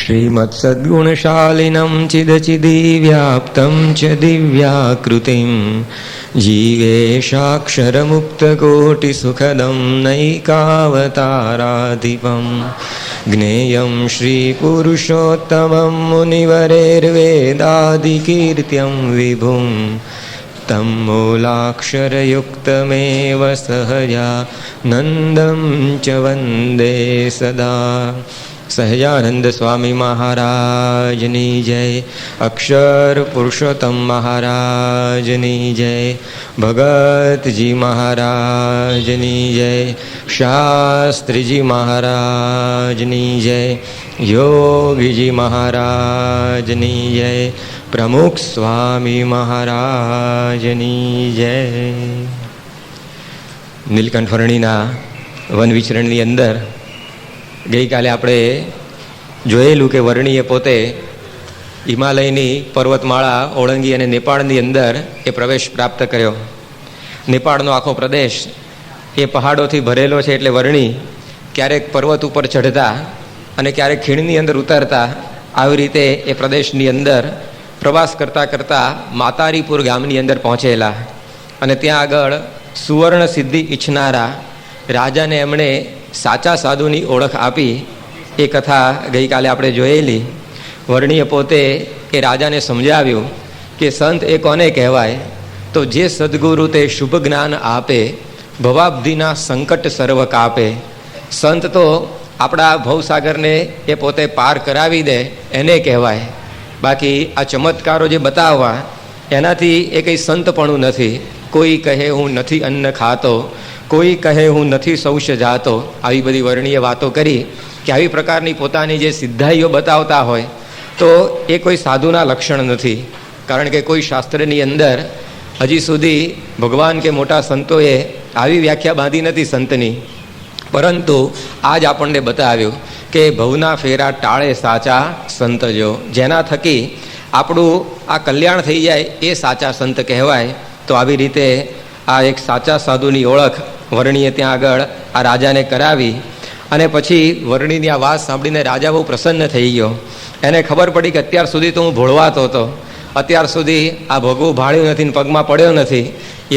श्रीमत्सद्गुणशालिनं चिदचिदिव्याप्तं च दिव्याकृतिं जीवेशाक्षरमुक्तकोटिसुखदं नैकावताराधिपं ज्ञेयं श्रीपुरुषोत्तमं मुनिवरेर्वेदादिकीर्त्यं विभुं तं मूलाक्षरयुक्तमेव सहजानन्दं च वन्दे सदा। सहजानंद स्वामी महाराजनी जय, अक्षर पुरुषोत्तम महाराजनी जय, भगत जी महाराजनी जय, शास्त्री जी महाराजनी जय, योगी जी महाराजनी जय, प्रमुख स्वामी महाराजनी जय। નીલકંઠ વર્ણીના વન વિચરણની અંદર ગઈકાલે આપણે જોયેલું કે વર્ણીએ પોતે હિમાલયની પર્વતમાળા ઓળંગી અને નેપાળની અંદર એ પ્રવેશ પ્રાપ્ત કર્યો. નેપાળનો આખો પ્રદેશ એ પહાડોથી ભરેલો છે, એટલે વર્ણી ક્યારેક પર્વત ઉપર ચઢતા અને ક્યારેક ખીણની અંદર ઉતરતા, આવી રીતે એ પ્રદેશની અંદર પ્રવાસ કરતાં કરતાં માતારીપુર ગામની અંદર પહોંચેલા. અને ત્યાં આગળ સુવર્ણ સિદ્ધિ ઈચ્છનારા રાજાને એમણે સાચા સાધુની ઓળખ આપી. એ કથા ગઈકાલે આપણે જોયેલી. વર્ણીએ પોતે એ રાજાને સમજાવ્યું કે સંત એ કોને કહેવાય, તો જે સદગુરુ તે શુભ જ્ઞાન આપે, ભવાબ્ધિના સંકટ સર્વ કાપે. સંત તો આપણા ભવસાગરને એ પોતે પાર કરાવી દે એને કહેવાય. બાકી આ ચમત્કારો જે બતાવવા એનાથી એ કંઈ સંતપણું નથી. કોઈ કહે હું નથી અન્ન ખાતો, કોઈ કહે હું નથી શૌચ જાતો. આવી બધી વર્ણીય વાતો કરી કે આવી પ્રકારની પોતાની જે સિદ્ધાઈઓ બતાવતા હોય તો એ કોઈ સાધુના લક્ષણ નથી. કારણ કે કોઈ શાસ્ત્રની અંદર હજી સુધી ભગવાન કે મોટા સંતોએ આવી વ્યાખ્યા બાંધી નથી સંતની. પરંતુ આજ આપણને બતાવ્યું કે ભવના ફેરા ટાળે સાચા સંત જો, જેના થકી આપણું આ કલ્યાણ થઈ જાય એ સાચા સંત કહેવાય. તો આવી રીતે આ એક સાચા સાધુની ઓળખ વર્ણીએ ત્યાં આગળ આ રાજાને કરાવી. અને પછી વર્ણીની આ વાત સાંભળીને રાજા બહુ પ્રસન્ન થઈ ગયો. એને ખબર પડી કે અત્યાર સુધી તો હું ભોળવાતો હતો, અત્યાર સુધી આ ભોગવું ભાળ્યું નથી ને પગમાં પડ્યો નથી.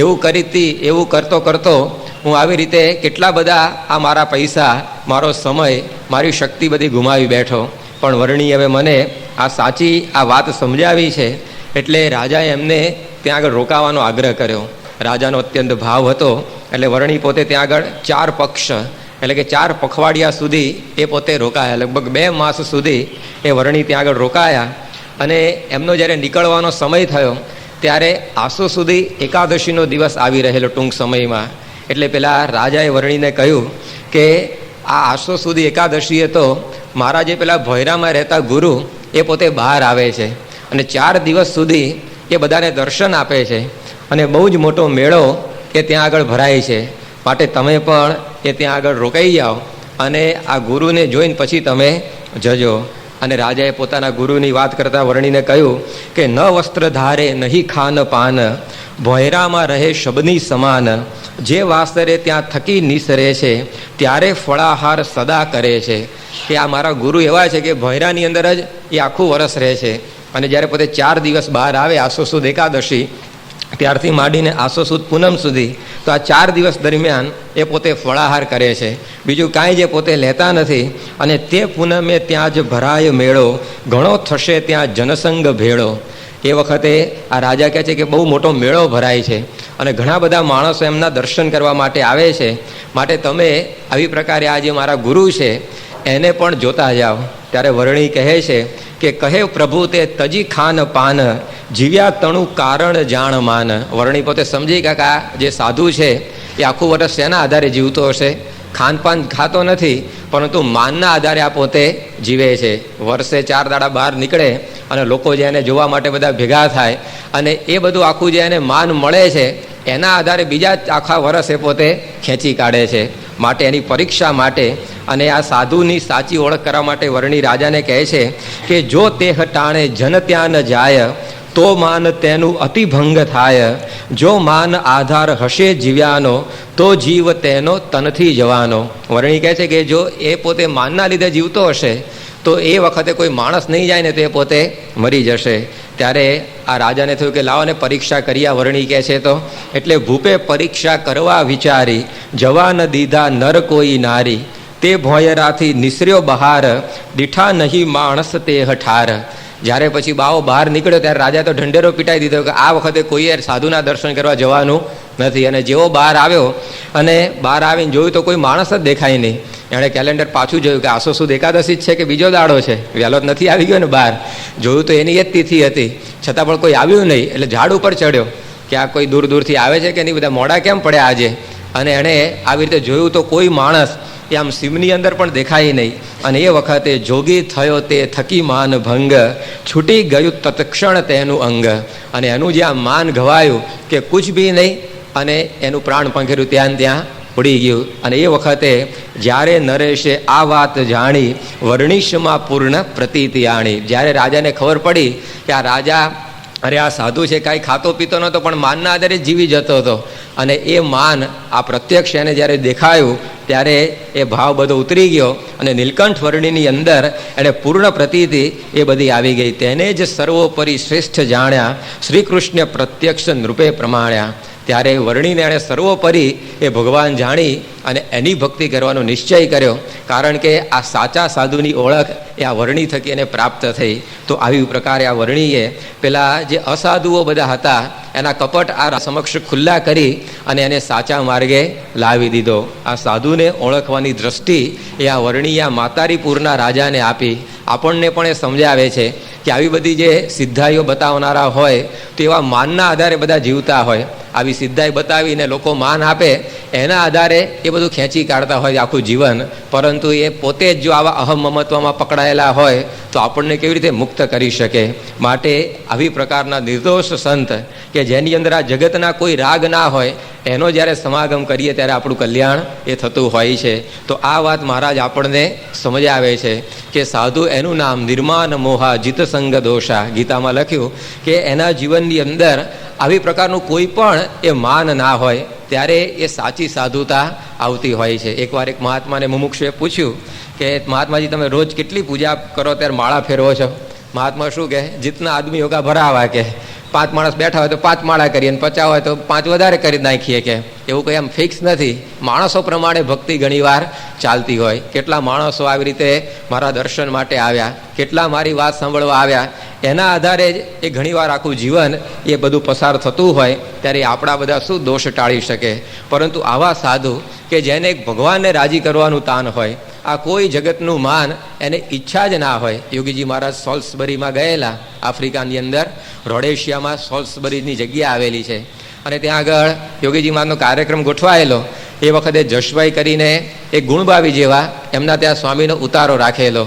એવું કરીતી એવું કરતો કરતો હું આવી રીતે કેટલા બધા આ મારા પૈસા, મારો સમય, મારી શક્તિ બધી ગુમાવી બેઠો. પણ વર્ણી હવે મને આ સાચી આ વાત સમજાવી છે, એટલે રાજાએ એમને ત્યાં આગળ રોકાવાનો આગ્રહ કર્યો. રાજાનો અત્યંત ભાવ હતો, એટલે વર્ણી પોતે ત્યાં આગળ 4 પક્ષ એટલે કે 4 પખવાડિયા સુધી એ પોતે રોકાયા. લગભગ 2 માસ સુધી એ વર્ણી ત્યાં આગળ રોકાયા. અને એમનો જ્યારે નીકળવાનો સમય થયો ત્યારે આસો સુધી એકાદશીનો દિવસ આવી રહેલો ટૂંક સમયમાં. એટલે પેલા રાજાએ વર્ણીને કહ્યું કે આ આસો સુધી એકાદશીએ તો મારા જે પેલા ભોયરામાં રહેતા ગુરુ એ પોતે બહાર આવે છે અને 4 દિવસ સુધી એ બધાને દર્શન આપે છે અને બહુ જ મોટો મેળો એ ત્યાં આગળ ભરાય છે. માટે તમે પણ એ ત્યાં આગળ રોકાઈ જાઓ અને આ ગુરુને જોઈને પછી તમે જજો. અને રાજાએ પોતાના ગુરુની વાત કરતાં વર્ણીને કહ્યું કે ન વસ્ત્ર ધારે નહીં ખાન પાન, ભોયરામાં રહે શબની સમાન. જે વાસરે ત્યાં થકી નિસરે છે, ત્યારે ફળાહાર સદા કરે છે. કે આ મારા ગુરુ એવા છે કે ભોયરાની અંદર જ એ આખું વરસ રહે છે. અને જ્યારે પોતે 4 દિવસ બહાર આવે, આસો સુદ એકાદશી ત્યારથી માંડીને આસો સુદ પૂનમ સુધી, તો આ 4 દિવસ દરમિયાન એ પોતે ફળાહાર કરે છે. બીજું કાંઈ જે પોતે લેતા નથી. અને તે પૂનમે ત્યાં જ ભરાય મેળો, ઘણો થશે ત્યાં જનસંગ ભેળો. એ વખતે આ રાજા કહે છે કે બહુ મોટો મેળો ભરાય છે અને ઘણા બધા માણસો એમના દર્શન કરવા માટે આવે છે. માટે તમે આવી પ્રકારે આ જે મારા ગુરુ છે એને પણ જોતા જાઓ. ત્યારે વર્ણી કહે છે કે કહે પ્રભુ તે તજી ખાન પાન, જીવ્યા તણું કારણ જાણ માન. વર્ણી પોતે સમજી કે આ જે સાધુ છે એ આખું વર્ષ શેના આધારે જીવતો હશે? ખાનપાન ખાતો નથી, પરંતુ માનના આધારે આ પોતે જીવે છે. વર્ષે 4 દાડા બહાર નીકળે અને લોકો જે એને જોવા માટે બધા ભેગા થાય અને એ બધું આખું જે એને માન મળે છે એના આધારે બીજા આખા વર્ષ એ પોતે ખેંચી કાઢે છે. માટે એની પરીક્ષા માટે અને આ સાધુની સાચી ઓળખ કરવા માટે વર્ણી રાજાને કહે છે કે જો તે હટાણે જન ત્યાં ન જાય, તો માન તેનું અતિભંગ થાય. જો માન આધાર હશે જીવ્યાનો, તો જીવ તેનો તનથી જવાનો. વર્ણી કહે છે કે જો એ પોતે માનના લીધે જીવતો હશે તો એ વખતે કોઈ માણસ નહીં જાય ને તો એ પોતે મરી જશે. ત્યારે આ રાજાને થયું કે લાવો ને પરીક્ષા કરી આ વર્ણી કહે છે તો. એટલે ભૂપે પરીક્ષા કરવા વિચારી, જવા ન દીધા નર કોઈ નારી, તે ભોયરાથી નિસર્યો બહાર, દીઠા નહીં માણસ તે હઠાર. જ્યારે પછી બાવો બહાર નીકળ્યો ત્યારે રાજા તો ઢંઢેરો પીટાઈ દીધો કે આ વખતે કોઈએ સાધુના દર્શન કરવા જવાનું નથી. અને જેવો બહાર આવ્યો અને બહાર આવીને જોયું તો કોઈ માણસ જ દેખાય નહીં. એણે કેલેન્ડર પાછું જોયું કે આસો સુદ એકાદશી જ છે કે બીજો દાડો છે, વહેલો જ નથી આવી ગયો ને બહાર. જોયું તો એની એ જ તિથિ હતી, છતાં પણ કોઈ આવ્યું નહીં. એટલે ઝાડ ઉપર ચડ્યો કે આ કોઈ દૂર દૂરથી આવે છે કે નહીં, બધા મોડા કેમ પડ્યા આજે. અને એણે આવી રીતે જોયું તો કોઈ માણસ એ આમ સીમની અંદર પણ દેખાય નહીં. અને એ વખતે જોગી થયો તે થકી માન ભંગ, છૂટી ગયું તત્ક્ષણ તેનું અંગ. અને એનું જે આ માન ઘવાયું કે કુછ બી નહીં, અને એનું પ્રાણ પંખેર્યું ત્યાં ત્યાં ઉડી ગયું. અને એ વખતે જ્યારે નરેશે આ વાત જાણી, વર્ણિશમાં પૂર્ણ પ્રતીતિ આણી. જ્યારે રાજાને ખબર પડી કે આ રાજા અરે આ સાધુ છે, કાંઈ ખાતો પીતો નહોતો પણ માનના આધારે જીવી જતો હતો. અને એ માન આ પ્રત્યક્ષ એને જ્યારે દેખાયું ત્યારે એ ભાવ બધો ઉતરી ગયો. અને નીલકંઠ વર્ણિની અંદર એને પૂર્ણ પ્રતીતિ એ બધી આવી ગઈ. તેને જ સર્વોપરી શ્રેષ્ઠ જાણ્યા, શ્રી કૃષ્ણ પ્રત્યક્ષ નૃપે પ્રમાણ્યા. ત્યારે વર્ણીને એણે સર્વોપરી એ ભગવાન જાણી અને એની ભક્તિ કરવાનો નિશ્ચય કર્યો. કારણ કે આ સાચા સાધુની ઓળખ એ આ વર્ણી થકી એને પ્રાપ્ત થઈ. તો આવી પ્રકારે આ વર્ણીએ પેલા જે અસાધુઓ બધા હતા એના કપટ આ સમક્ષ ખુલ્લા કરી અને એને સાચા માર્ગે લાવી દીધો. આ સાધુને ઓળખવાની દ્રષ્ટિ એ આ વર્ણીએ આ માતારીપુરના રાજાને આપી. આપણને પણ એ સમજાવે છે કે આવી બધી જે સિદ્ધાઈઓ બતાવનારા હોય તો એવા માનના આધારે બધા જીવતા હોય. આવી સિદ્ધાઈ બતાવીને લોકો માન આપે એના આધારે એ બધું ખેંચી કાઢતા હોય આખું જીવન. પરંતુ એ પોતે જ જો આવા અહમ મમત્વમાં પકડાયેલા હોય તો આપણને કેવી રીતે મુક્ત કરી શકે. માટે આવી પ્રકારના નિર્દોષ સંત કે જેની અંદર આ જગતના કોઈ રાગ ના હોય એનો જ્યારે સમાગમ કરીએ ત્યારે આપણું કલ્યાણ એ થતું હોય છે. તો આ વાત મહારાજ આપણને સમજાવે છે કે સાધુ એનું નામ નિર્માન મોહા જીત સંગ દોષા. ગીતામાં લખ્યું કે એના જીવનની અંદર આવી પ્રકારનું કોઈ પણ એ માન ના હોય ત્યારે એ સાચી સાધુતા આવતી હોય છે. એકવાર એક મહાત્માને મુમુક્ષુએ પૂછ્યું કે મહાત્માજી તમે રોજ કેટલી પૂજા કરો ત્યારે માળા ફેરવો છો? મહાત્મા શું કહે, જીતના આદમી યોગા ભરાવા કે 5 માણસ બેઠા હોય તો 5 માળા કરીએ અને 50 હોય તો 5 વધારે કરી નાખીએ. કે એવું કંઈ આમ ફિક્સ નથી. માણસો પ્રમાણે ભક્તિ ઘણીવાર ચાલતી હોય. કેટલા માણસો આવી રીતે મારા દર્શન માટે આવ્યા, કેટલા મારી વાત સાંભળવા આવ્યા, એના આધારે જ એ ઘણીવાર આખું જીવન એ બધું પસાર થતું હોય. ત્યારે આપણા બધા શું દોષ ટાળી શકે. પરંતુ આવા સાધુ કે જેને ભગવાનને રાજી કરવાનું તાન હોય, આ કોઈ જગતનું માન એને ઈચ્છા જ ના હોય. યોગીજી મહારાજ સોલ્સબરીમાં ગયેલા, આફ્રિકાની અંદર રોડેશિયામાં સોલ્સબરીની જગ્યા આવેલી છે. અને ત્યાં આગળ યોગીજી મહારાજનો કાર્યક્રમ ગોઠવાયેલો. એ વખતે જશભાઈ કરીને એક ગુણબાવી જેવા એમના ત્યાં સ્વામીનો ઉતારો રાખેલો.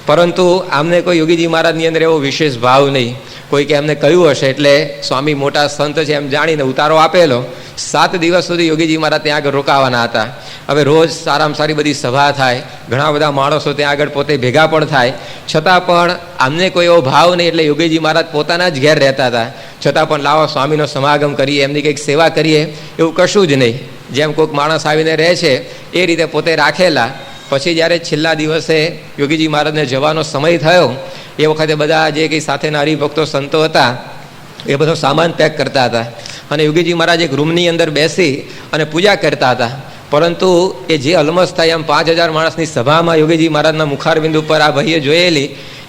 પરંતુ આમને કોઈ યોગીજી મહારાજની અંદર એવો વિશેષ ભાવ નહીં. કોઈ કે એમને કહ્યું હશે એટલે સ્વામી મોટા સંત છે એમ જાણીને ઉતારો આપેલો. 7 દિવસ સુધી યોગીજી મહારાજ ત્યાં આગળ રોકાવાના હતા. હવે રોજ સારામાં સારી બધી સભા થાય, ઘણા બધા માણસો ત્યાં આગળ પોતે ભેગા પણ થાય, છતાં પણ આમને કોઈ એવો ભાવ નહીં. એટલે યોગીજી મહારાજ પોતાના જ ઘેર રહેતા હતા. છતાં પણ લાવો સ્વામીનો સમાગમ કરીએ, એમની કંઈક સેવા કરીએ, એવું કશું જ નહીં. જેમ કોઈક માણસ આવીને રહે છે એ રીતે પોતે રાખેલા. પછી જ્યારે છેલ્લા દિવસે યોગીજી મહારાજને જવાનો સમય થયો એ વખતે બધા જે કંઈ સાથેના હરિભક્તો સંતો હતા એ બધો સામાન પેક કરતા હતા. અને યોગીજી મહારાજ એક રૂમની અંદર બેસી અને પૂજા કરતા હતા. પરંતુ એ જે અલમસ થાય એમ 5000 માણસની સભામાં યોગીજી મહારાજના મુખારબિંદ ઉપર આ ભાઈએ જોયેલી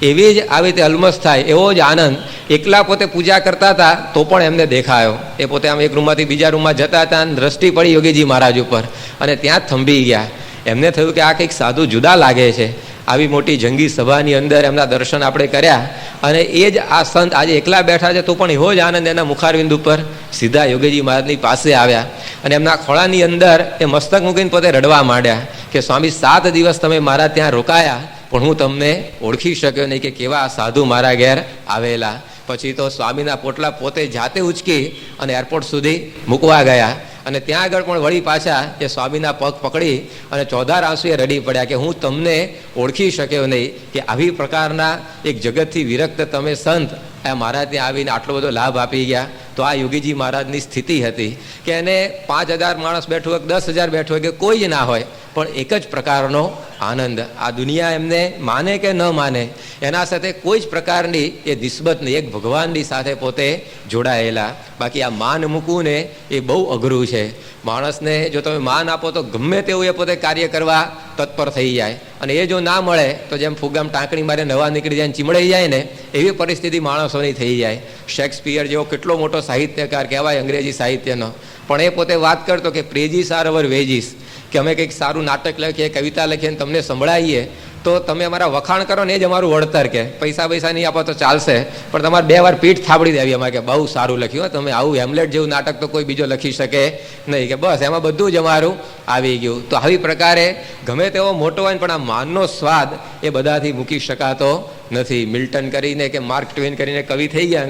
એવી જ આવી રીતે અલમસ થાય એવો જ આનંદ. એકલા પોતે પૂજા કરતા હતા તો પણ એમને દેખાયો. એ પોતે આમ એક રૂમમાંથી બીજા રૂમમાં જતા હતા અને દ્રષ્ટિ પડી યોગીજી મહારાજ ઉપર અને ત્યાં જ થંભી ગયા. એમને થયું કે આ કંઈક સાધુ જુદા લાગે છે. આવી મોટી જંગી સભાની અંદર એમના દર્શન આપણે કર્યા અને એ જ આ સંત આજે એકલા બેઠા છે તો પણ એવો જ આનંદ એના મુખારવિંદ ઉપર. સીધા યોગીજી મહારાજની પાસે આવ્યા અને એમના ખોળાની અંદર એ મસ્તક મૂકીને પોતે રડવા માંડ્યા કે સ્વામી 7 દિવસ તમે મારા ત્યાં રોકાયા પણ હું તમને ઓળખી શક્યો નહીં કે કેવા સાધુ મારા ઘેર આવેલા. પછી તો સ્વામીના પોટલા પોતે જાતે ઉચકી અને એરપોર્ટ સુધી મૂકવા ગયા. અને ત્યાં આગળ પણ વળી પાછા એ સ્વામીના પગ પકડી અને ચોધાર આંસુએ રડી પડ્યા કે હું તમને ઓળખી શક્યો નહીં કે આવી પ્રકારના એક જગતથી વિરક્ત તમે સંત આ મહારાજ ત્યાં આવીને આટલો બધો લાભ આપી ગયા. તો આ યોગીજી મહારાજની સ્થિતિ હતી કે એને 5000 માણસ બેઠું હોય, 10,000 બેઠું હોય કે કોઈ જ ના હોય, પણ એક જ પ્રકારનો આનંદ. આ દુનિયા એમને માને કે ન માને, એના સાથે કોઈ જ પ્રકારની એ નિસ્બત નહીં, એક ભગવાનની સાથે પોતે જોડાયેલા. બાકી આ માન મૂકવું ને એ બહુ અઘરું છે. માણસને જો તમે માન આપો તો ગમે તેવું એ પોતે કાર્ય કરવા તત્પર થઈ જાય, અને એ જો ના મળે તો જેમ ફુગામ ટાંકણી મારે નવા નીકળી જાય, ચીમડાઈ જાય ને, એવી પરિસ્થિતિ માણસોની થઈ જાય. શેક્સપિયર જેવો કેટલો મોટો સાહિત્યકાર કહેવાય અંગ્રેજી સાહિત્યનો, પણ એ પોતે વાત કરતો કે પ્રેજીસ આર અવર વેજીસ, કે અમે કંઈક સારું નાટક લખીએ, કવિતા લખીએ અને તમને સંભળાવીએ તો તમે અમારા વખાણ કરો ને એ જ અમારું વળતર. કે પૈસા નહીં આપો તો ચાલશે, પણ તમારે 2 વાર પીઠ થાબડી દેવી અમારે કે બહુ સારું લખ્યું, તમે આવું હેમલેટ જેવું નાટક તો કોઈ બીજો લખી શકે નહીં, કે બસ એમાં બધું જ અમારું આવી ગયું. તો આવી પ્રકારે ગમે તેવો મોટો હોય પણ આ માનનો સ્વાદ એ બધાથી મૂકી શકાતો નથી. મિલ્ટન કરીને કે માર્ક ટ્વેન કરીને કવિ થઈ ગયા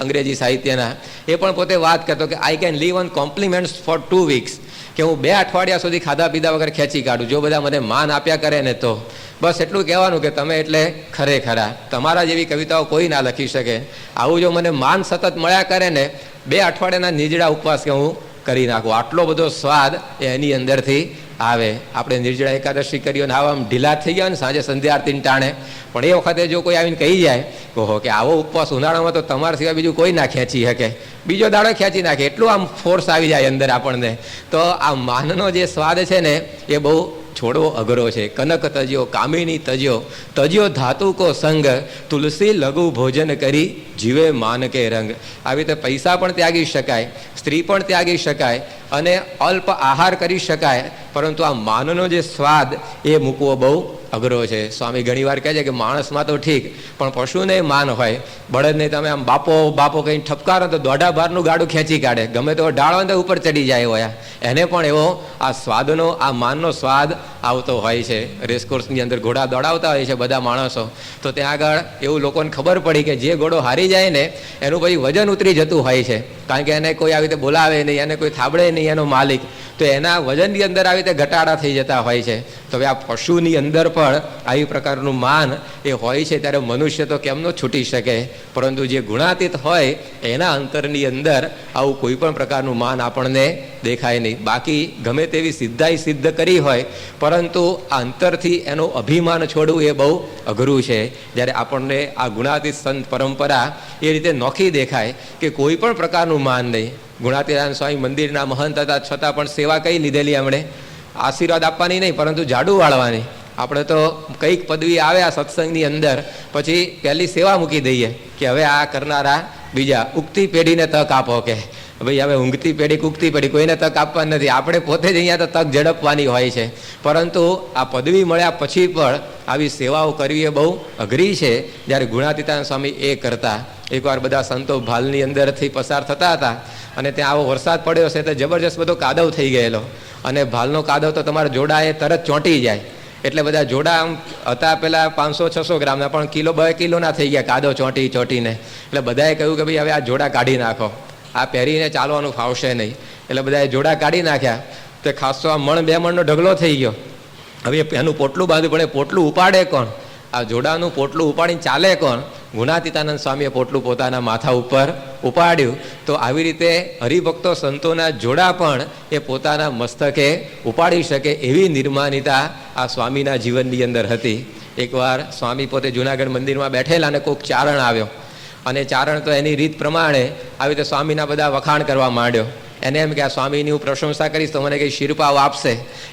અંગ્રેજી સાહિત્યના, એ પણ પોતે વાત કરતો કે I can leave on compliments for 2 weeks, કે હું 2 અઠવાડિયા સુધી ખાધા પીધા વગર ખેંચી કાઢું જો બધા મને માન આપ્યા કરે ને તો. બસ એટલું કહેવાનું કે તમે એટલે ખરેખરા, તમારા જેવી કવિતાઓ કોઈ ના લખી શકે. આવું જો મને માન સતત મળ્યા કરે ને, 2 અઠવાડિયાના નિજડા ઉપવાસ કે હું કરી નાખું. આટલો બધો સ્વાદ એની અંદરથી આવે. આપણે નિર્જળા એકાદશી કરીએ ને આવા ઢીલા થઈ ગયા ને સાંજે સંધ્યા આરતીને ટાણે, પણ એ વખતે જો કોઈ આવીને કહી જાય ઓહો કે આવો ઉપવાસ ઉનાળામાં તો તમારા સિવાય બીજું કોઈ ના ખેંચી શકે, બીજો દાડો ખેંચી નાખે, એટલું આમ ફોર્સ આવી જાય અંદર આપણને. તો આ માનનો જે સ્વાદ છે ને એ બહુ છોડવો અઘરો છે. કનક તજ્યો કામિની તજ્યો ધાતુ કો સંગ, તુલસી લઘુ ભોજન કરી જીવે માન કે રંગ. આવી રીતે પૈસા પણ ત્યાગી શકાય, સ્ત્રી પણ ત્યાગી શકાય, અને અલ્પ આહાર કરી શકાય, પરંતુ આ માનનો જે સ્વાદ એ મૂકવો બહુ અઘરો છે. સ્વામી ઘણીવાર કહે છે કે માણસમાં તો ઠીક, પણ પશુને માન હોય. બળદને તમે આમ બાપો બાપો કંઈ ઠપકારો તો 1.5 ભારનું ગાડું ખેંચી કાઢે, ગમે તો ઢાળો ને ઉપર ચડી જાય હોય. એને પણ એવો આ સ્વાદનો, આ માનનો સ્વાદ આવતો હોય છે. રેસકોર્સની અંદર ઘોડા દોડાવતા હોય છે બધા માણસો, તો ત્યાં આગળ એવું લોકોને ખબર પડી કે જે ઘોડો હારી જાય ને એનું પછી વજન ઉતરી જતું હોય છે, કારણ કે એને કોઈ આવી રીતે બોલાવે નહીં, એને કોઈ થાબડે નહીં એનો માલિક, તો એના વજનની અંદર આવી રીતે ઘટાડા થઈ જતા હોય છે. તો હવે આ પશુની અંદર પણ આવી પ્રકારનું માન એ હોય છે, ત્યારે મનુષ્ય તો કેમનો છૂટી શકે. પરંતુ જે ગુણાતીત હોય એના અંતરની અંદર આવું કોઈ પણ પ્રકારનું માન આપણને દેખાય નહીં. બાકી ગમે તેવી સિદ્ધાઈ સિદ્ધ કરી હોય, પરંતુ આ અંતરથી એનું અભિમાન છોડવું એ બહુ અઘરું છે. જ્યારે આપણને આ ગુણાતીત સંત પરંપરા એ રીતે નોખી દેખાય કે કોઈ પણ પ્રકારનું માન નહીં. ગુણાતીતાનંદ સ્વામી મંદિરના મહંત હતા, છતાં પણ સેવા કઈ લીધેલી એમણે? આશીર્વાદ આપવાની નહીં, પરંતુ ઝાડુ વાળવાની. આપણે તો કંઈક પદવી આવે આ સત્સંગની અંદર, પછી પહેલી સેવા મૂકી દઈએ કે હવે આ કરનારા બીજા ઉગતી પેઢીને તક આપો. કે ભાઈ હવે ઊંઘતી પેઢી ઉગતી પેઢી કોઈને તક આપવા નથી, આપણે પોતે જ અહીંયા તો તક ઝડપવાની હોય છે. પરંતુ આ પદવી મળ્યા પછી પણ આવી સેવાઓ કરવી એ બહુ અઘરી છે. જ્યારે ગુણાતીતાનંદ સ્વામી એ કરતા. એકવાર બધા સંતો ભાલની અંદરથી પસાર થતા હતા, અને ત્યાં આવો વરસાદ પડ્યો છે તો જબરજસ્ત બધો કાદવ થઈ ગયેલો, અને ભાલનો કાદવ તો તમારા જોડા એ તરત ચોંટી જાય. એટલે બધા જોડા આમ હતા પેલા 500-600 ગ્રામના, પણ 1-2 કિલોના થઈ ગયા કાદવ ચોંટીને. એટલે બધાએ કહ્યું કે ભાઈ હવે આ જોડા કાઢી નાખો, આ પહેરીને ચાલવાનું ફાવશે નહીં. એટલે બધાએ જોડા કાઢી નાખ્યા. તો ખાસો આ 1-2 મણનો ઢગલો થઈ ગયો. હવે એનું પોટલું બાંધવું પડે, પોટલું ઉપાડે કોણ? આ જોડાનું પોટલું ઉપાડીને ચાલે કોણ? ગુણાતીતાનંદ સ્વામીએ પોટલું પોતાના માથા ઉપર ઉપાડ્યું. તો આવી રીતે હરિભક્તો સંતોના જોડા પણ એ પોતાના મસ્તકે ઉપાડી શકે એવી નિર્માનિતા આ સ્વામીના જીવનની અંદર હતી. એકવાર સ્વામી પોતે જુનાગઢ મંદિરમાં બેઠેલા અને કોઈક ચારણ આવ્યો, અને ચારણ તો એની રીત પ્રમાણે આવી રીતે સ્વામીના બધા વખાણ કરવા માંડ્યો. એને એમ કે આ સ્વામીની હું પ્રશંસા કરીશ તો મને કંઈ શિરપાવ આપશે.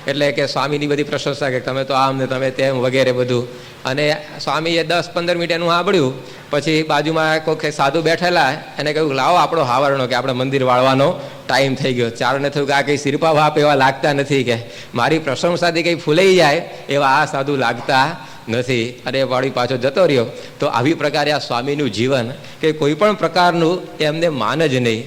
એટલે કે સ્વામીની બધી પ્રશંસા કે તમે તો આમ ને તમે તેમ વગેરે બધું. અને સ્વામીએ 10-15 મિનિટ એનું સાંભળ્યું. પછી બાજુમાં કોઈ સાધુ બેઠેલા, એને કહ્યું લાવો આપણો હાવરણો, કે આપણે મંદિર વાળવાનો ટાઈમ થઈ ગયો. ચારણે થયું કે આ કંઈ શિરપાવ આપ એવા લાગતા નથી, કે મારી પ્રશંસાથી કંઈ ફૂલાઈ જાય એવા આ સાધુ લાગતા નથી. અને વાળી પાછો જતો રહ્યો. તો આવી પ્રકારે આ સ્વામીનું જીવન કે કોઈ પણ પ્રકારનું એમને માન જ નહીં,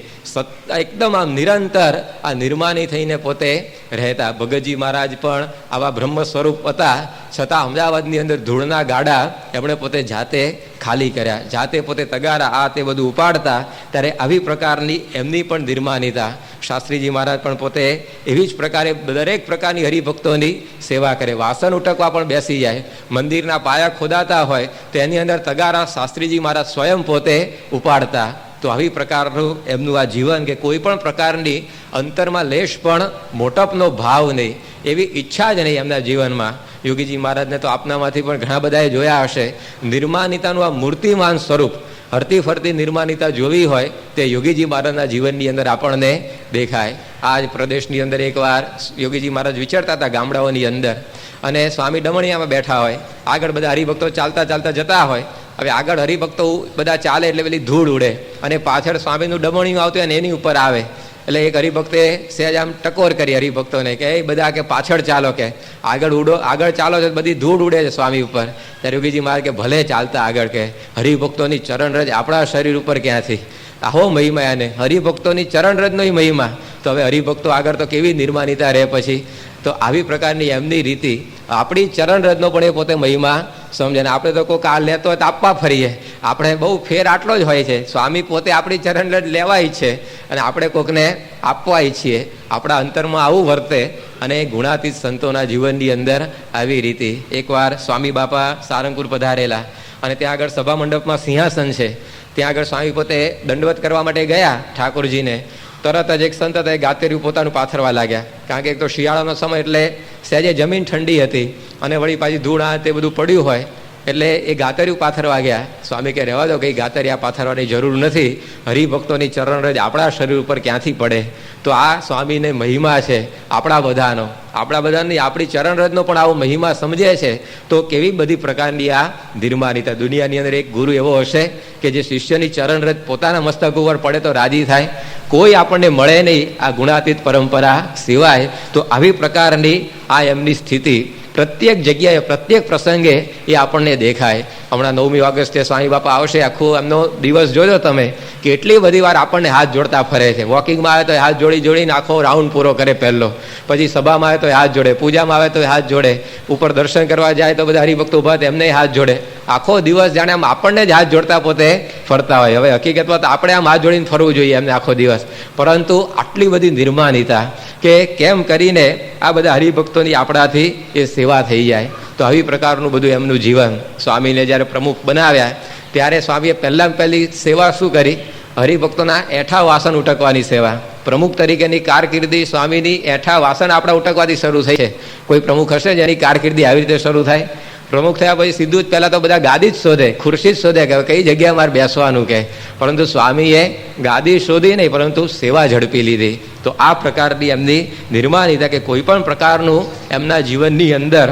એકદમ આમ નિરંતર આ નિર્માની થઈને પોતે રહેતા. ભગતજી મહારાજ પણ આવા બ્રહ્મ સ્વરૂપ હતા, છતાં અમદાવાદની અંદર ધૂળના ગાડા એમણે પોતે જાતે ખાલી કર્યા, જાતે પોતે તગારા આ તે બધું ઉપાડતા. ત્યારે આવી પ્રકારની એમની પણ નિર્માનિતા. શાસ્ત્રીજી મહારાજ પણ પોતે એવી જ પ્રકારે દરેક પ્રકારની હરિભક્તોની સેવા કરે. વાસણ ઉટકવા પણ બેસી જાય. મંદિરના પાયા ખોદાતા હોય તો એની અંદર તગારા શાસ્ત્રીજી મહારાજ સ્વયં પોતે ઉપાડતા. તો આવી પ્રકારનું એમનું આ જીવન કે કોઈ પણ પ્રકારની અંતરમાં લેશ પણ મોટપનો ભાવ નહીં, એવી ઈચ્છા જ નહીં એમના જીવનમાં. યોગીજી મહારાજને તો આપનામાંથી પણ ઘણા બધાએ જોયા હશે. નિર્માનિતાનું આ મૂર્તિમાન સ્વરૂપ, હરતી ફરતી નિર્માનિતા જોવી હોય તે યોગીજી મહારાજના જીવનની અંદર આપણને દેખાય. આ જ પ્રદેશની અંદર એકવાર યોગીજી મહારાજ વિચરતા હતા ગામડાઓની અંદર, અને સ્વામી ડમણિયામાં બેઠા હોય. આગળ બધા હરિભક્તો ચાલતા ચાલતા જતા હોય. હવે આગળ હરિભક્તો બધા ચાલે એટલે પેલી ધૂળ ઉડે, અને પાછળ સ્વામીનું ડમણિયું આવતું હોય ને એની ઉપર આવે. એટલે એક હરિભક્તે સહેજ આમ ટકોર કરી હરિભક્તોને કે એ બધા કે પાછળ ચાલો, કે આગળ ઉડો, આગળ ચાલો તો બધી ધૂળ ઉડે છે સ્વામી ઉપર. ત્યારે યોગીજી મહારાજ કે ભલે ચાલતા આગળ, કે હરિભક્તોની ચરણરજ આપણા શરીર ઉપર ક્યાંથી, આહો મહિમા એને હરિભક્તોની ચરણરજનો મહિમા. તો હવે હરિભક્તો આગળ તો કેવી નિર્માનિતા રહે પછી. તો આવી પ્રકારની એમની રીતિ, આપણી ચરણરજનો પણ એ પોતે મહિમા સમજે. ને આપણે તો કોઈ કાર લેતો હોય તો આપવા ફરીએ, આપણે બહુ ફેર આટલો જ હોય છે. સ્વામી પોતે આપણી ચરણરજ લેવા ઈચ્છે અને આપણે કોકને આપવા ઈચ્છીએ. આપણા અંતરમાં આવું વર્તે. અને ગુણાતીત સંતોના જીવનની અંદર આવી રીતિ. એકવાર સ્વામી બાપા સારંગપુર પધારેલા, અને ત્યાં આગળ સભા મંડપમાં સિંહાસન છે. ત્યાં આગળ સ્વામી પોતે દંડવત કરવા માટે ગયા ઠાકોરજીને. તરત જ એક સંત હતા, ગાતેર્યું પોતાનું પાથરવા લાગ્યા. કારણ કે એક તો શિયાળાનો સમય એટલે સહેજે જમીન ઠંડી હતી, અને વળી પાછી ધૂળ આ તે બધું પડ્યું હોય, એટલે એ ગાતર્યું પાથરવા ગયા. સ્વામી કે રહેવા દો, કંઈ ગાતરિયા પાથરવાની જરૂર નથી, હરિભક્તોની ચરણરજ આપણા શરીર ઉપર ક્યાંથી પડે. તો આ સ્વામીને મહિમા છે આપણા બધાનો, આપણી ચરણરજનો પણ આવો મહિમા સમજે છે. તો કેવી બધી પ્રકારની આ નિર્માનિતા. દુનિયાની અંદર એક ગુરુ એવો હશે કે જે શિષ્યની ચરણરજ પોતાના મસ્તક ઉપર પડે તો રાજી થાય? કોઈ આપણને મળે નહીં આ ગુણાતીત પરંપરા સિવાય. તો આવી પ્રકારની આ એમની સ્થિતિ પ્રત્યેક જગ્યાએ, પ્રત્યેક પ્રસંગે એ આપણને દેખાય. હમણાં 9મી ઓગસ્ટે સ્વામી બાપા આવશે, આખો એમનો દિવસ જોજો તમે, કેટલી બધી વાર આપણને હાથ જોડતા ફરે છે. વોકિંગમાં આવે તો હાથ જોડીને આખો રાઉન્ડ પૂરો કરે પહેલો, પછી સભામાં આવે તો હાથ જોડે, પૂજામાં આવે તો હાથ જોડે, ઉપર દર્શન કરવા જાય તો બધા હરિભક્તો ઉભા થાય એમને હાથ જોડે. આખો દિવસ જાણે આમ આપણને જ હાથ જોડતા પોતે ફરતા હોય. હવે હકીકતમાં તો આપણે આમ હાથ જોડીને ફરવું જોઈએ એમને આખો દિવસ, પરંતુ આટલી બધી નિર્માનિતા કે કેમ કરીને આ બધા હરિભક્તોની આપણાથી એ સેવા થઈ જાય. તો આવી પ્રકારનું બધું એમનું જીવન. સ્વામીને જ્યારે પ્રમુખ બનાવ્યા ત્યારે સ્વામીએ પહેલી સેવા શું કરી? હરિભક્તોના એઠા વાસણ ઉટકવાની સેવા. પ્રમુખ તરીકેની કારકિર્દી સ્વામીની એઠા વાસણ આપણા ઉટકવાથી શરૂ થઈ છે. કોઈ પ્રમુખ હશે જેની કારકિર્દી આવી રીતે શરૂ થાય? પ્રમુખ થયા પછી સીધું જ પહેલાં તો બધા ગાદી જ શોધે, ખુરશી જ શોધે કે કઈ જગ્યાએ મારે બેસવાનું કે. પરંતુ સ્વામીએ ગાદી શોધી નહીં, પરંતુ સેવા ઝડપી લીધી. તો આ પ્રકારની એમની નિર્માનિતા કે કોઈ પણ પ્રકારનું એમના જીવનની અંદર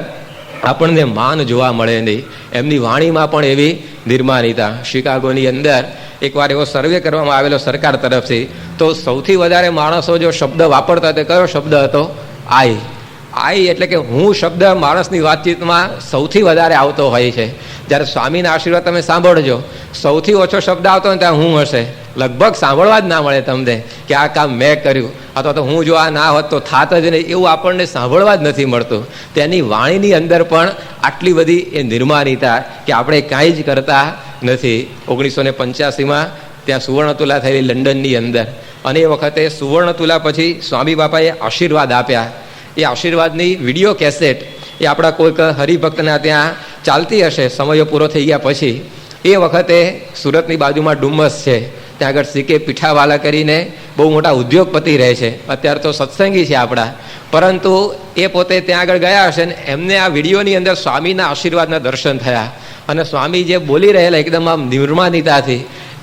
આપણને માન જોવા મળે નહીં. એમની વાણીમાં પણ એવી નિર્માનિતા. શિકાગોની અંદર એકવાર એવો સર્વે કરવામાં આવેલો સરકાર તરફથી, તો સૌથી વધારે માણસો જો શબ્દ વાપરતા તે કયો શબ્દ હતો? આઈ એટલે કે હું શબ્દ માણસની વાતચીતમાં સૌથી વધારે આવતો હોય છે. જ્યારે સ્વામીના આશીર્વાદ તમે સાંભળજો, સૌથી ઓછો શબ્દ આવતો હોય ત્યાં હું હશે. લગભગ સાંભળવા જ ના મળે તમને કે આ કામ મેં કર્યું, અથવા તો હું જો આ ના હોત તો થાત જ નહીં, એવું આપણને સાંભળવા જ નથી મળતું. તેની વાણીની અંદર પણ આટલી બધી એ નિર્માનિતા કે આપણે કાંઈ જ કરતા નથી. 1985માં ત્યાં સુવર્ણતુલા થયેલી લંડનની અંદર, અને એ વખતે સુવર્ણતુલા પછી સ્વામી બાપાએ આશીર્વાદ આપ્યા. એ આશીર્વાદની વિડીયો કેસેટ એ આપણા કોઈક હરિભક્તના ત્યાં ચાલતી હશે સમયો પૂરો થઈ ગયા પછી. એ વખતે સુરતની બાજુમાં ડુમ્મસ છે, ત્યાં આગળ સીકે પીઠાવાલા કરીને બહુ મોટા ઉદ્યોગપતિ રહે છે. અત્યારે તો સત્સંગી છે આપણા, પરંતુ એ પોતે ત્યાં આગળ ગયા હશે ને એમને આ વિડીયોની અંદર સ્વામીના આશીર્વાદના દર્શન થયા. અને સ્વામી જે બોલી રહેલા એકદમ આમ નિર્માનિતાથી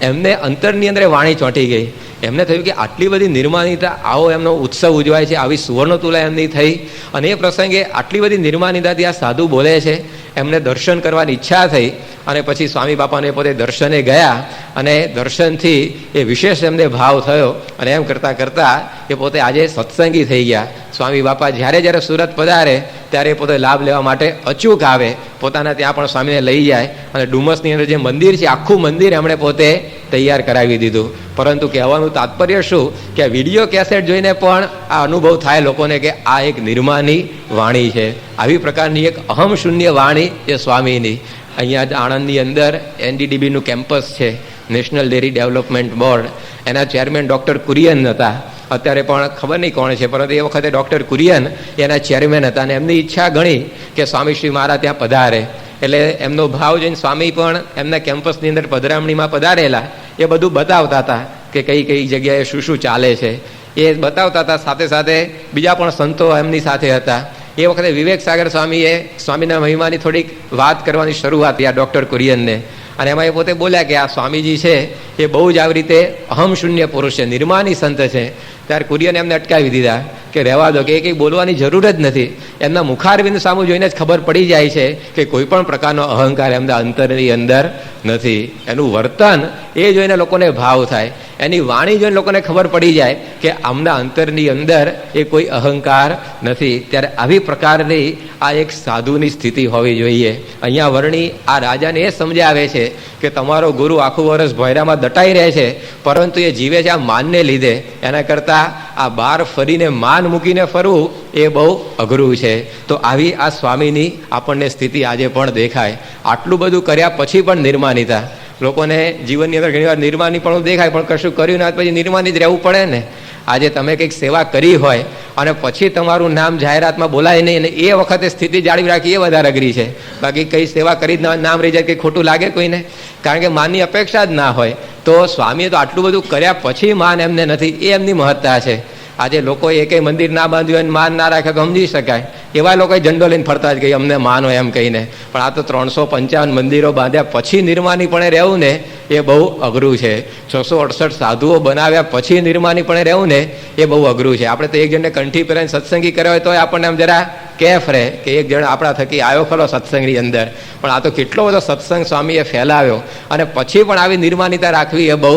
એમને અંતરની અંદર વાણી ચોંટી ગઈ. એમને થયું કે આટલી બધી નિર્માનિતા, આવો એમનો ઉત્સવ ઉજવાય છે, આવી સુવર્ણતુલા એમની થઈ, અને એ પ્રસંગે આટલી બધી નિર્માનિતાથી આ સાધુ બોલે છે. એમને દર્શન કરવાની ઈચ્છા થઈ, અને પછી સ્વામી બાપાને પોતે દર્શને ગયા, અને દર્શનથી એ વિશેષ એમને ભાવ થયો, અને એમ કરતાં કરતાં એ પોતે આજે સત્સંગી થઈ ગયા. સ્વામી બાપા જ્યારે જ્યારે સુરત પધારે ત્યારે પોતે લાભ લેવા માટે અચૂક આવે, પોતાના ત્યાં પણ સ્વામીને લઈ જાય અને ડુમસની અંદર જે મંદિર છે આખું મંદિર એમણે પોતે તૈયાર કરાવી દીધું. પરંતુ કહેવાનું તાત્પર્ય શું કે વિડીયો કેસેટ જોઈને પણ આ અનુભવ થાય લોકોને કે આ એક નિર્માની વાણી છે. આવી પ્રકારની એક અહમ શૂન્ય વાણી એ સ્વામીની. અહીંયા જ આણંદની અંદર NDDBનું કેમ્પસ છે, નેશનલ ડેરી ડેવલપમેન્ટ બોર્ડ. એના ચેરમેન ડૉક્ટર કુરિયન હતા, અત્યારે પણ ખબર નહીં કોણ છે, પરંતુ એ વખતે ડૉક્ટર કુરિયન એના ચેરમેન હતા અને એમની ઈચ્છા ઘણી કે સ્વામીશ્રી મારા ત્યાં પધારે. એટલે એમનો ભાવ જોઈને સ્વામી પણ એમના કેમ્પસની અંદર પધરામણીમાં પધારેલા એ બધું બતાવતા હતા કે કઈ કઈ જગ્યાએ શું શું ચાલે છે એ બતાવતા હતા. સાથે સાથે બીજા પણ સંતો એમની સાથે હતા. એ વખતે વિવેક સાગર સ્વામીએ સ્વામીના મહિમાની થોડીક વાત કરવાની શરૂઆત આ ડૉક્ટર કુરિયનને, અને એમાં એ પોતે બોલ્યા કે આ સ્વામીજી છે એ બહુ જ આવી રીતે અહમ શૂન્ય પુરુષ છે, નિર્માની સંત છે. ત્યારે કુરિયને એમને અટકાવી દીધા કે રહેવા દો, કે એ કંઈ બોલવાની જરૂર જ નથી. એમના મુખારબિંદ સામું જોઈને જ ખબર પડી જાય છે કે કોઈ પણ પ્રકારનો અહંકાર એમના અંતરની અંદર નથી. એનું વર્તન એ જોઈને લોકોને ભાવ થાય, એની વાણી જોઈને લોકોને ખબર પડી જાય કે આમના અંતરની અંદર એ કોઈ અહંકાર નથી. ત્યારે આવી પ્રકારની આ એક સાધુની સ્થિતિ હોવી જોઈએ. અહીંયા વર્ણી આ રાજાને એ સમજાવે છે કે તમારો ગુરુ આખું વર્ષ ભોયરામાં દટાઈ રહે છે, પરંતુ એ જીવે છે આ માનને લીધે. એના કરતાં આ બહાર ફરીને માન મૂકીને ફરવું એ બહુ અઘરું છે. તો આવી આ સ્વામીની આપણને સ્થિતિ આજે પણ દેખાય. આટલું બધું કર્યા પછી પણ નિર્માનિતા. લોકોને જીવનની અંદર ઘણીવાર નિર્માની પણ દેખાય, પણ કશું કર્યું ના પછી નિર્માની જ રહેવું પડે ને. આજે તમે કંઈક સેવા કરી હોય અને પછી તમારું નામ જાહેરાતમાં બોલાય નહીં અને એ વખતે સ્થિતિ જાળવી રાખી એ વધારે અઘરી છે. બાકી કઈ સેવા કરી જ નામ રહી જાય કંઈ ખોટું લાગે કોઈને? કારણ કે માનની અપેક્ષા જ ના હોય. તો સ્વામીએ તો આટલું બધું કર્યા પછી માન એમને નથી, એ એમની મહત્તા છે. આજે લોકોએ એકેય મંદિર ના બાંધ્યું હોય માન ના રાખે તો સમજી શકાય. એવા લોકોએ ઝંડો લઈને ફરતા જ કે અમને માન હોય એમ કહીને. પણ આ તો 355 મંદિરો બાંધ્યા પછી નિર્માનીપણે રહેવું ને એ બહુ અઘરું છે. 668 સાધુઓ બનાવ્યા પછી નિર્માનીપણે રહેવું ને એ બહુ અઘરું છે. આપણે તો એક જણને કંઠી પહેરાઈને સત્સંગી કર્યો હોય તો આપણને આમ જરા કેફ રહે કે એક જણ આપણા થકી આવ્યો ખરો સત્સંગની અંદર. પણ આ તો કેટલો બધો સત્સંગ સ્વામીએ ફેલાવ્યો અને પછી પણ આવી નિર્માનિતા રાખવી એ બહુ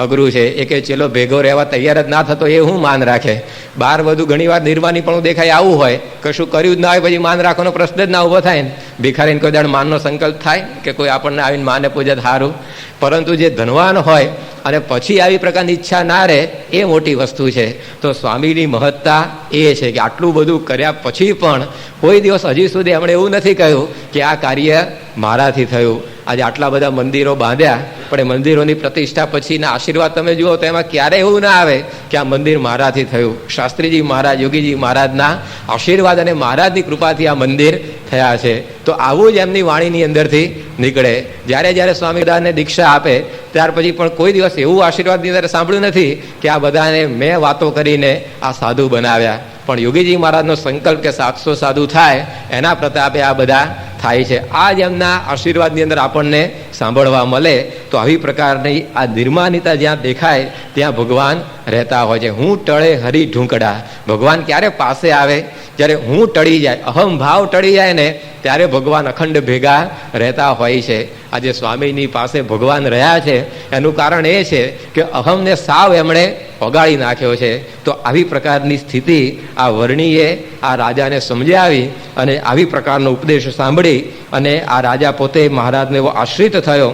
અઘરું છે. એ કે ચેલો ભેગો રહેવા તૈયાર જ ના થતો એ હું માન રાખે. બહાર બધું ઘણી વાર નિર્માની પણ દેખાય આવું હોય, કશું કર્યું જ ના હોય પછી માન રાખવાનો પ્રશ્ન જ ના ઊભો થાય ને. ભિખારીને કોઈ દાડ માનનો સંકલ્પ થાય કે કોઈ આપણને આવીને માને પૂજે સારું? પરંતુ જે ધનવાન હોય અને પછી આવી પ્રકારની ઈચ્છા ના રહે એ મોટી વસ્તુ છે. તો સ્વામીની મહત્તા એ છે કે આટલું બધું કર્યા પછી પણ કોઈ દિવસ હજી સુધી એમણે એવું નથી કહ્યું કે આ કાર્ય મારાથી થયું. આજે આટલા બધા મંદિરો બાંધ્યા, પણ એ મંદિરોની પ્રતિષ્ઠા પછીના આશીર્વાદ તમે જુઓ તો એમાં ક્યારેય એવું ના આવે કે આ મંદિર મારાથી થયું. શાસ્ત્રીજી મહારાજ, યોગીજી મહારાજના આશીર્વાદ અને મહારાજની કૃપાથી આ મંદિર થયા છે. તો આવું જ એમની વાણીની અંદરથી નીકળે. જ્યારે જ્યારે સ્વામીદાસને દીક્ષા આપે ત્યાર પછી પણ કોઈ દિવસ એવું આશીર્વાદની અંદર સાંભળ્યું નથી કે આ બધાને મેં વાતો કરીને આ સાધુ બનાવ્યા. પણ યોગીજી મહારાજનો સંકલ્પ કે 700 સાધુ થાય એના પ્રતાપે આ બધા થાય છે. આ જ એમના આશીર્વાદની અંદર આપણને સાંભળવા મળે. તો આવી પ્રકારની આ નિર્માનિતા જ્યાં દેખાય ત્યાં ભગવાન રહેતા હોય છે. હું ટળે હરી ઢૂંકડા. ભગવાન ક્યારે પાસે આવે? જ્યારે હું ટળી જાય, અહમ ભાવ ટળી જાય ને ત્યારે ભગવાન અખંડ ભેગા રહેતા હોય છે. આજે સ્વામીની પાસે ભગવાન રહ્યા છે એનું કારણ એ છે કે અહમને સાવ એમણે ઓગાળી નાખ્યો છે. તો આવી પ્રકારની સ્થિતિ આ વર્ણીએ આ રાજાને સમજાવી અને આવી પ્રકારનો ઉપદેશ સાંભળી અને આ રાજા પોતે મહારાજને એવો આશ્રિત થયો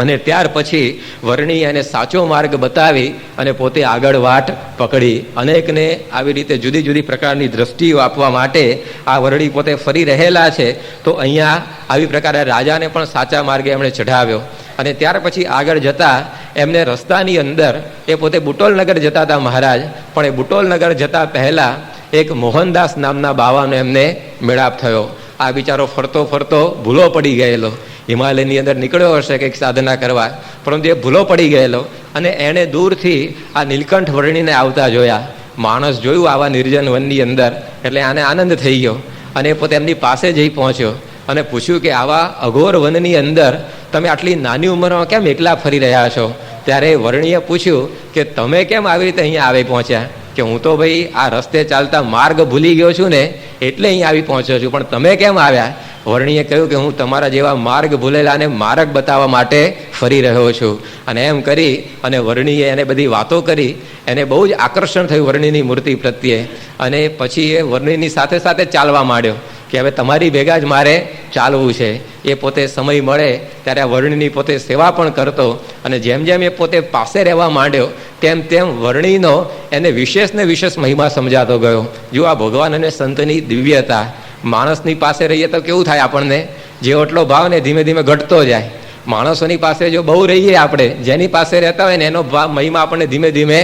અને ત્યાર પછી વર્ણી એને સાચો માર્ગ બતાવી અને પોતે આગળ વાટ પકડી. અનેકને આવી રીતે જુદી જુદી પ્રકારની દ્રષ્ટિઓ આપવા માટે આ વર્ણી પોતે ફરી રહેલા છે. તો અહીંયા આવી પ્રકારે રાજાને પણ સાચા માર્ગે એમણે ચઢાવ્યો. અને ત્યાર પછી આગળ જતા એમને રસ્તાની અંદર એ પોતે બુટોલનગર જતા હતા મહારાજ, પણ એ બુટોલનગર જતા પહેલા એક મોહનદાસ નામના બાવાનો એમને મેળાપ થયો. આ બિચારો ફરતો ફરતો ભૂલો પડી ગયેલો. હિમાલયની અંદર નીકળ્યો હશે કંઈક સાધના કરવા, પરંતુ એ ભૂલો પડી ગયેલો અને એણે દૂરથી આ નીલકંઠ વર્ણીને આવતા જોયા. માણસ જોયું આવા નિર્જન વનની અંદર એટલે આને આનંદ થઈ ગયો અને પોતે એમની પાસે જઈ પહોંચ્યો અને પૂછ્યું કે આવા અઘોર વનની અંદર તમે આટલી નાની ઉંમરમાં કેમ એકલા ફરી રહ્યા છો? ત્યારે વર્ણીએ પૂછ્યું કે તમે કેમ આવી રીતે અહીંયા આવી પહોંચ્યા? કે હું તો ભાઈ આ રસ્તે ચાલતા માર્ગ ભૂલી ગયો છું ને એટલે અહીંયા આવી પહોંચ્યો છું, પણ તમે કેમ આવ્યા? વર્ણીએ કહ્યું કે હું તમારા જેવા માર્ગ ભૂલેલાને માર્ગ બતાવવા માટે ફરી રહ્યો છું. અને એમ કરી અને વર્ણીએ એને બધી વાતો કરી. એને બહુ જ આકર્ષણ થયું વર્ણીની મૂર્તિ પ્રત્યે. અને પછી એ વર્ણીની સાથે સાથે ચાલવા માંડ્યો કે હવે તમારી ભેગા જ મારે ચાલવું છે. એ પોતે સમય મળે ત્યારે આ વર્ણીની પોતે સેવા પણ કરતો. અને જેમ જેમ એ પોતે પાસે રહેવા માંડ્યો તેમ તેમ વર્ણીનો એને વિશેષ ને વિશેષ મહિમા સમજાતો ગયો. જો આ ભગવાન અને સંતની દિવ્યતા. માણસની પાસે રહીએ તો કેવું થાય, આપણને જે એટલો ભાવ ને ધીમે ધીમે ઘટતો જાય. માણસોની પાસે જો બહુ રહીએ આપણે, જેની પાસે રહેતા હોય ને એનો ભાવ મહિમા આપણને ધીમે ધીમે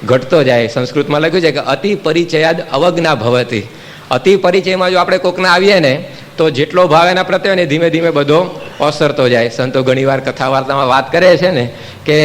ઘટતો જાય. સંસ્કૃતમાં લખ્યું છે કે અતિ પરિચયાદ અવજ્ઞા ભવતી. અતિ પરિચયમાં જો આપણે કોકના આવીએ ને તો જેટલો ભાવ એના પ્રત્યે ને ધીમે ધીમે બધો ઓસરતો જાય. સંતો ઘણીવાર કથા વાર્તામાં વાત કરે છે ને કે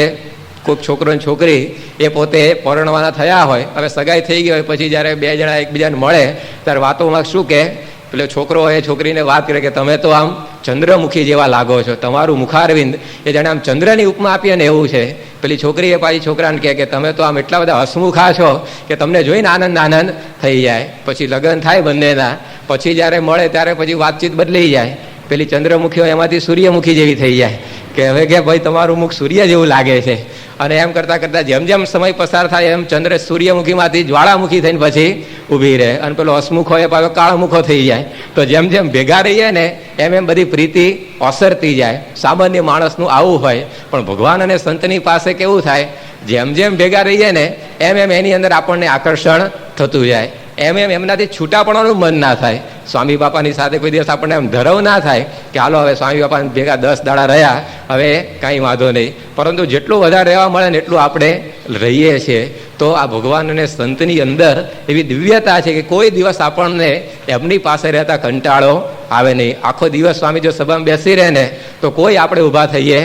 કોઈક છોકરો ને છોકરી એ પોતે પરણવાના થયા હોય, હવે સગાઈ થઈ ગઈ હોય, પછી જ્યારે બે જણા એકબીજાને મળે ત્યારે વાતોમાં શું કે પેલો છોકરો હોય છોકરીને વાત કરે કે તમે તો આમ ચંદ્રમુખી જેવા લાગો છો, તમારું મુખારવિંદ એ જાણે આમ ચંદ્રની ઉપમા આપીએ ને એવું છે. પેલી છોકરી એ પાછી છોકરાને કહે કે તમે તો આમ એટલા બધા હસમુખા છો કે તમને જોઈને આનંદ આનંદ થઈ જાય. પછી લગ્ન થાય બંનેના, પછી જ્યારે મળે ત્યારે પછી વાતચીત બદલાઈ જાય. પેલી ચંદ્રમુખી હોય એમાંથી સૂર્યમુખી જેવી થઈ જાય કે હવે કે ભાઈ તમારું મુખ સૂર્ય જેવું લાગે છે. અને એમ કરતાં કરતાં જેમ જેમ સમય પસાર થાય એમ ચંદ્ર સૂર્યમુખીમાંથી જ્વાળામુખી થઈને પછી ઊભી રહે. અને પેલો હસમુખો એ પાછો કાળમુખો થઈ જાય. તો જેમ જેમ ભેગા રહીએ ને એમ એમ બધી પ્રીતિ ઓસરતી જાય. સામાન્ય માણસનું આવું હોય, પણ ભગવાન અને સંતની પાસે કેવું થાય, જેમ જેમ ભેગા રહીએ ને એમ એમ એની અંદર આપણને આકર્ષણ થતું જાય. એમ એમ એમનાથી છૂટા પડવાનું મન ના થાય. સ્વામી બાપાની સાથે કોઈ દિવસ આપણને એમ ધરવ ના થાય કે હાલો હવે સ્વામી બાપા ભેગા 10 દાડા રહ્યા, હવે કાંઈ વાંધો નહીં. પરંતુ જેટલું વધારે રહેવા મળે ને એટલું આપણે રહીએ છીએ. તો આ ભગવાન અને સંતની અંદર એવી દિવ્યતા છે કે કોઈ દિવસ આપણને એમની પાસે રહેતા કંટાળો આવે નહીં. આખો દિવસ સ્વામી જો સભામાં બેસી રહે ને તો કોઈ આપણે ઊભા થઈએ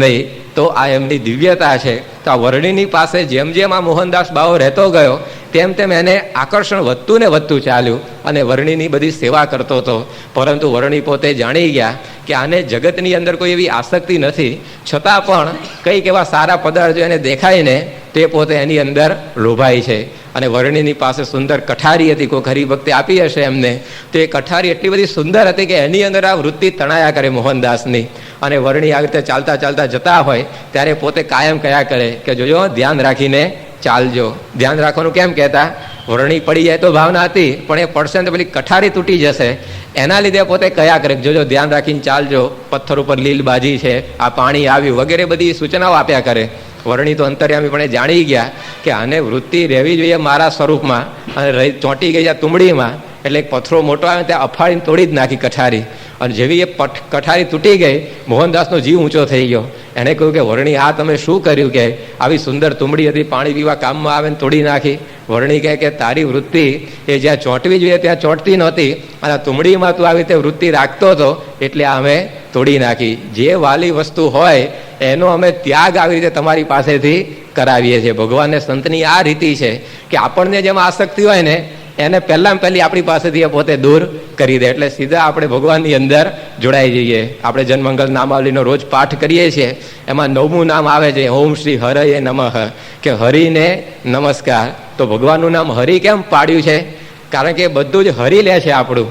નહીં. તો આ એમની દિવ્યતા છે. તો આ વર્ણીની પાસે જેમ જેમ આ મોહનદાસ બાવો રહેતો ગયો તેમ તેમ એને આકર્ષણ વધતું ને વધતું ચાલ્યું અને વર્ણીની બધી સેવા કરતો હતો. પરંતુ વર્ણી પોતે જાણી ગયા કે આને જગતની અંદર કોઈ એવી આસક્તિ નથી, છતાં પણ કંઈક એવા સારા પદાર્થ જો એને દેખાય ને તે પોતે એની અંદર લોભાય છે. અને વર્ણીની પાસે સુંદર કઠારી હતી, કોઈ હરિભક્તે આપી હશે એમને. તો એ કઠારી એટલી બધી સુંદર હતી કે એની અંદર આ વૃત્તિ તણાયા કરે મોહનદાસની. અને વર્ણી આ રીતે ચાલતા ચાલતા જતા હોય ત્યારે પોતે કાયમ કયા કરે કે જોજો ધ્યાન રાખીને ચાલજો. ધ્યાન રાખવાનું કેમ કહેતા, વર્ણી પડી જાય તો ભાવના હતી, પણ એ પડશે ને તો પેલી કઠારી તૂટી જશે. એના લીધે પોતે કયા કરે જોજો ધ્યાન રાખીને ચાલજો, પથ્થર ઉપર લીલબાજી છે, આ પાણી આવ્યું વગેરે બધી સૂચનાઓ આપ્યા કરે. વર્ણી તો અંતર્યામી પણ જાણી ગયા કે આને વૃત્તિ રહેવી જોઈએ મારા સ્વરૂપમાં, અને ચોંટી ગઈ આ તુંબડીમાં. એટલે એક પથ્થરો મોટો આવે ત્યાં અફાળીને તોડી જ નાખી કઠારી. અને જેવી એ કઠારી તૂટી ગઈ, મોહનદાસનો જીવ ઊંચો થઈ ગયો. એણે કહ્યું કે વર્ણી આ તમે શું કર્યું, કે આવી સુંદર તુંબડી હતી, પાણી પીવા કામમાં આવે ને તોડી નાખી. વર્ણી કહે કે તારી વૃત્તિ એ જ્યાં ચોંટવી જોઈએ ત્યાં ચોંટતી નહોતી, અને તુંબડીમાં તું આવી રીતે વૃત્તિ રાખતો હતો એટલે અમે તોડી નાખી. જે વાલી વસ્તુ હોય એનો અમે ત્યાગ આવી રીતે તમારી પાસેથી કરાવીએ છીએ. ભગવાનને સંતની આ રીતિ છે કે આપણને જેમાં આસક્તિ હોય ને એને પહેલાં પહેલી આપણી પાસેથી એ પોતે દૂર કરી દે. એટલે સીધા આપણે ભગવાનની અંદર જોડાઈ જઈએ. આપણે જનમંગલ નામાવલીનો રોજ પાઠ કરીએ છીએ, એમાં 9મું નામ આવે છે ઓમ શ્રી હરયે નમઃ, કે હરિને નમસ્કાર. તો ભગવાનનું નામ હરિ કેમ પાડ્યું છે, કારણ કે બધું જ હરિ લે છે આપણું.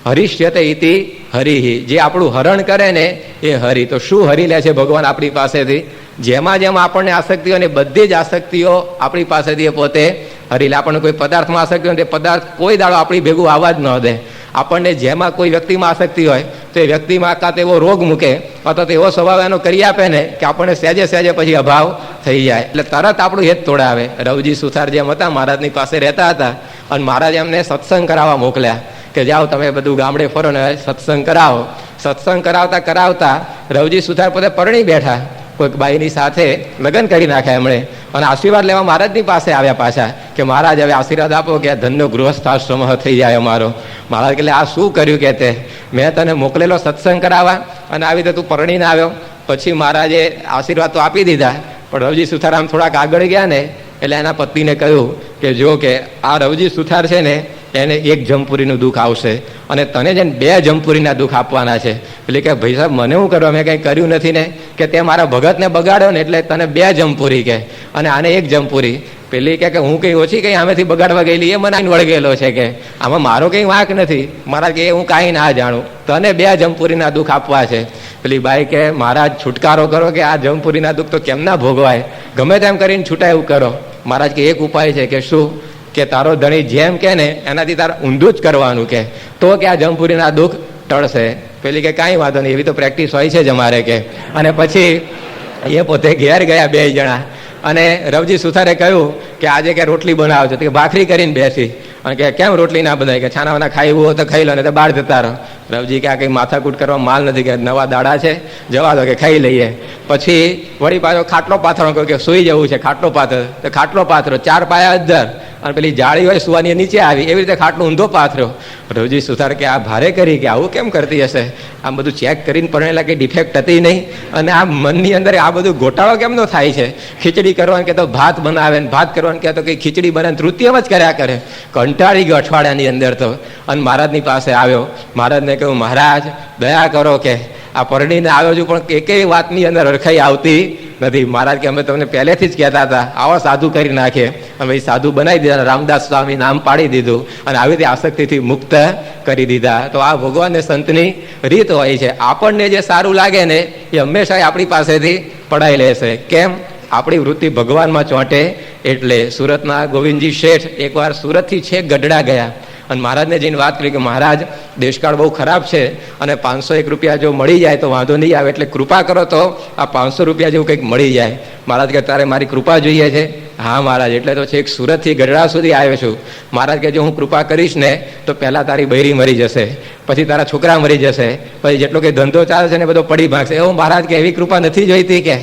હરિષ્યતે ઇતિ હરિહિ, જે આપણું હરણ કરે ને એ હરિ. તો શું હરિ લે છે ભગવાન આપણી પાસેથી, જેમાં જેમાં આપણને આસક્તિ હોય ને બધી જ આસક્તિઓ આપણી પાસેથી એ પોતે હરી લે. આપણને કોઈ પદાર્થમાં આસક્તિ હોય તે પદાર્થ કોઈ દાડો આપણી ભેગું આવવા જ ન દે. આપણને જેમાં કોઈ વ્યક્તિમાં આસક્તિ હોય તો એ વ્યક્તિમાં કાં તો એવો રોગ મૂકે અથવા તો એવો સ્વભાવ એનો કરી આપે ને કે આપણને સહેજે સહેજે પછી અભાવ થઈ જાય. એટલે તરત આપણું હેત તોડાવે. રવજી સુથાર જેમ હતા, મહારાજની પાસે રહેતા હતા, અને મહારાજ એમને સત્સંગ કરાવવા મોકલ્યા કે જાઓ તમે બધું ગામડે ફરો ને સત્સંગ કરાવો. સત્સંગ કરાવતા કરાવતા રવજી સુથાર પોતે પરણી બેઠા, કોઈક બાઈની સાથે લગ્ન કરી નાખ્યા એમણે, અને આશીર્વાદ લેવા મહારાજની પાસે આવ્યા પાછા કે મહારાજ હવે આશીર્વાદ આપો કે આ ધનનો ગૃહસ્થાશ્રમ થઈ જાય અમારો. મહારાજ કે આ શું કર્યું કે તે મેં તને મોકલેલો સત્સંગ કરાવવા અને આવી રીતે તું પરણીને આવ્યો. પછી મહારાજે આશીર્વાદ તો આપી દીધા, પણ રવજી સુથાર આમ થોડાક આગળ ગયા ને એટલે એના પત્નીને કહ્યું કે જો કે આ રવજી સુથાર છે ને એને 1 જમપુરીનું દુઃખ આવશે અને તને છે ને 2 જમપુરીના દુઃખ આપવાના છે. એટલે કે ભાઈ સાહેબ મને શું કરવા, મેં કંઈ કર્યું નથી ને, કે તે મારા ભગતને બગાડ્યો ને એટલે તને 2 જમપુરી કે, અને આને 1 જમપુરી. પેલી કે હું કંઈ ઓછી કંઈ આમેથી બગાડવા ગયેલી એ મને વળગેલો છે કે આમાં મારો કંઈ વાંક નથી. મહારાજ કે હું કાંઈ ના જાણું, તને 2 જમપુરીના દુઃખ આપવા છે. પેલી બાઈ કે મહારાજ છુટકારો કરો કે આ જમપુરીના દુઃખ તો કેમ ના ભોગવાય, ગમે તેમ કરીને છૂટાય એવું કરો. મહારાજ કે એક ઉપાય છે કે શું, કે તારો ધણી જેમ કે ને એનાથી તારે ઊંધું જ કરવાનું કે તો કે આ જમપુરીના દુઃખ ટળશે. પેલી કે કાંઈ વાંધો નહીં, એવી તો પ્રેક્ટિસ હોય છે જ અમારે કે. અને પછી એ પોતે ઘેર ગયા 2 જણા. અને રવજી સુથારે કહ્યું કે આજે કે રોટલી બનાવો છો, તો કે ભાખરી કરીને બેસી. અને કે કેમ રોટલી ના બનાવી, કે છાનાવાના ખાવું હોય તો ખાઈ લો ને તો બહાર જતા રહો. રવજી કે આ કંઈ માથાકૂટ કરવા માલ નથી, કે નવા દાડા છે જવા દો કે ખાઈ લઈએ. પછી વળી પાછો ખાટલો પાથરો કહ્યું કે સૂઈ જવું છે, ખાટલો પાથરો. તો ખાટલો પાથરો 4 પાયા અધ્ધર અને પેલી જાળી હોય સુવાની નીચે આવી, એવી રીતે ખાટલો ઊંધો પાથરો. રવજી સુથાર કે આ ભારે કરી, કે આવું કેમ કરતી હશે, આમ બધું ચેક કરીને પરણેલા કંઈ ડિફેક્ટ હતી નહીં, અને આ મનની અંદર આ બધું ગોટાળો કેમનો થાય છે. ખીચડી કરવાનું કે તો ભાત બનાવે, ભાત કરવાનું કે તો કંઈ ખીચડી બનાવે, તૃતીયમ જ કર્યા કરે. કંટાળી ગયો અઠવાડિયાની અંદર તો. અને મહારાજની પાસે આવ્યો. મહારાજને કહ્યું મહારાજ દયા કરો કે આ પરણીને આવ્યો છું પણ એકેય વાતની અંદર હરખાઈ આવતી નથી. મહારાજ કે અમે તમને પહેલેથી જ કહેતા હતા આવા સાધુ કરી નાખીએ, અમે સાધુ બનાવી દીધા, રામદાસ સ્વામી નામ પાડી દીધું અને આવી રીતે આસક્તિથી મુક્ત કરી દીધા. તો આ ભગવાન ને સંતની રીત હોય છે. આપણને જે સારું લાગે ને એ હંમેશા આપણી પાસેથી પડાઈ લેશે. કેમ? આપણી વૃત્તિ ભગવાનમાં ચોંટે એટલે. સુરતના ગોવિંદજી શેઠ એકવાર સુરતથી છેક ગઢડા ગયા અને મહારાજને જઈને વાત કરી કે મહારાજ દેશકાળ બહુ ખરાબ છે અને 501 રૂપિયા જો મળી જાય તો વાંધો નહીં આવે, એટલે કૃપા કરો તો આ 500 રૂપિયા જેવું કંઈક મળી જાય. મહારાજ કે તારે મારી કૃપા જોઈએ છે? હા મહારાજ, એટલે તો છેક સુરતથી ગઢડા સુધી આવ્યો છું. મહારાજ કે જો હું કૃપા કરીશ ને તો પહેલાં તારી બૈરી મરી જશે, પછી તારા છોકરા મરી જશે, પછી જેટલો કંઈ ધંધો ચાલે છે ને બધો પડી ભાગશે. એવું મહારાજ કે એવી કૃપા નથી જોઈતી કે